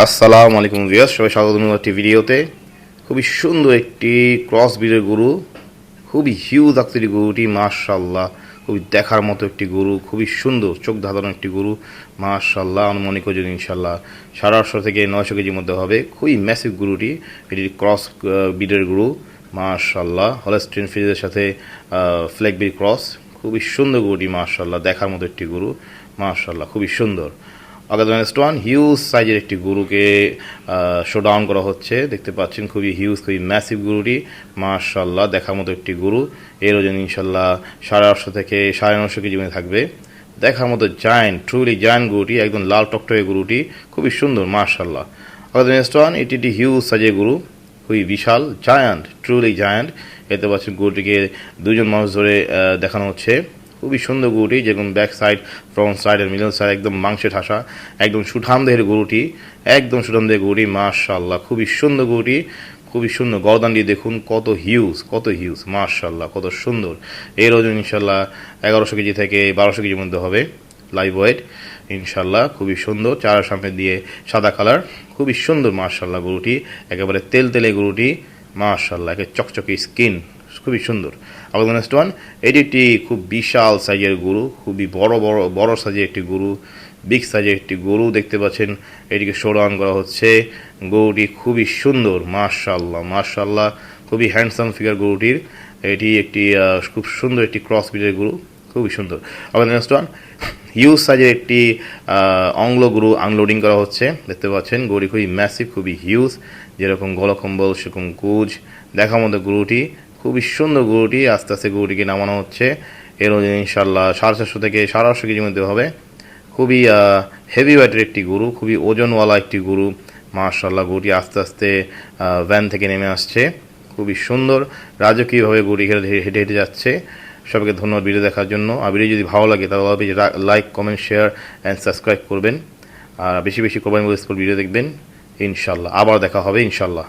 আসসালামু আলাইকুম ভিউয়ার্স, সবাই স্বাগত একটি ভিডিওতে। খুবই সুন্দর একটি ক্রস ব্রিডের গরু, খুবই হিউজ আকৃতির গরুটি, মাশাআল্লাহ খুবই দেখার মতো একটি গরু, খুবই সুন্দর চোখ ধাঁধানো একটি গরু, মাশাআল্লাহ। আনুমানিক ওজন ইনশাআল্লাহ 850 থেকে 900 কেজির মধ্যে হবে। খুবই ম্যাসিভ গরুটি, এটি ক্রস ব্রিডের গরু, মাশাআল্লাহ। হলস্টিন ফ্রিজের সাথে ফ্ল্যাগ ব্রিড ক্রস, খুবই সুন্দর গরুটি, মাশাআল্লাহ দেখার মতো একটি গরু, মাশাআল্লাহ খুবই সুন্দর। অগাদান হিউজ সাইজের একটি গরুকে শোডাউন করা হচ্ছে, দেখতে পাচ্ছেন খুবই হিউজ, খুবই ম্যাসিভ গরুটি, মাশাআল্লাহ দেখার মতো একটি গরু। এর ওজন ইনশাল্লাহ 850 থেকে 950 কেজি মধ্যে থাকবে। দেখার মতো জায়ান্ট, ট্রুলি জায়ান্ট গরুটি, একদম লাল টকটকে গরুটি, খুবই সুন্দর, মাশাআল্লাহ। অগাদান এটি একটি হিউজ সাইজের গরু, খুবই বিশাল, জায়ান্ট, ট্রুলি জায়ান্ট। এতে পাচ্ছেন গরুটিকে দুজন মানুষ ধরে দেখানো হচ্ছে। খুবই সুন্দর গরুটি, যেরকম ব্যাক সাইড, ফ্রন্ট সাইড আর মিডল সাইড একদম মাংসে ঠাসা, একদম সুঠাম দেহের গরুটি, একদম সুঠাম দেহের গরুটি, মাশাআল্লাহ খুবই সুন্দর গরুটি, খুবই সুন্দর। গরদানটি দেখুন কত হিউজ, মাশাআল্লাহ কত সুন্দর। এর ওজন ইনশাল্লাহ 1100 কেজি থেকে 1200 কেজির মধ্যে হবে, লাইভ ওয়েট ইনশাল্লাহ। খুবই সুন্দর, চার সামনে দিয়ে সাদা কালার, খুবই সুন্দর মাশাআল্লাহ গরুটি, একেবারে তেলে গরুটি, মাশাআল্লাহ, একে চকচকে স্কিন, খুবই সুন্দর। আবার নেক্সট ওয়ান, এটি একটি খুব বিশাল সাইজের গরু, খুবই বড় সাইজের একটি গরু, বিগ সাইজের একটি গরু দেখতে পাচ্ছেন। এটিকে শোডাউন করা হচ্ছে। গরুটি খুবই সুন্দর, মাশাআল্লাহ খুবই হ্যান্ডসাম ফিগার গরুটির। এটি একটি খুব সুন্দর একটি ক্রস ব্রিডের গরু, খুবই সুন্দর। আবার নেক্সট ওয়ান, হিউজ সাইজের একটি অংলো গরু আনলোডিং করা হচ্ছে, দেখতে পাচ্ছেন। গরুটি খুবই ম্যাসিভ, খুবই হিউজ, যেরকম গলকম্বল সেরকম কুজ দেখার মতো গরুটি, খুবই সুন্দর গরুটি। আস্তে আস্তে গরুটিকে নামানো হচ্ছে। এর ওজন ইনশাল্লাহ 450 থেকে 850 কেজির মধ্যে হবে। খুবই হেভি ওয়েটের একটি গরু, খুবই ওজনওয়ালা একটি গরু, মাশাআল্লাহ। গরুটি আস্তে আস্তে ভ্যান থেকে নেমে আসছে, খুবই সুন্দর, রাজকীয়ভাবে গরুটি হেঁটে যাচ্ছে। সবাইকে ধন্যবাদ ভিডিও দেখার জন্য। আর ভিডিও যদি ভালো লাগে তাহলে like, comment, share and subscribe করবেন। আর বেশি কোরবানি স্পোর্ট ভিডিও দেখবেন ইনশাল্লাহ। আবার দেখা হবে ইনশাল্লাহ।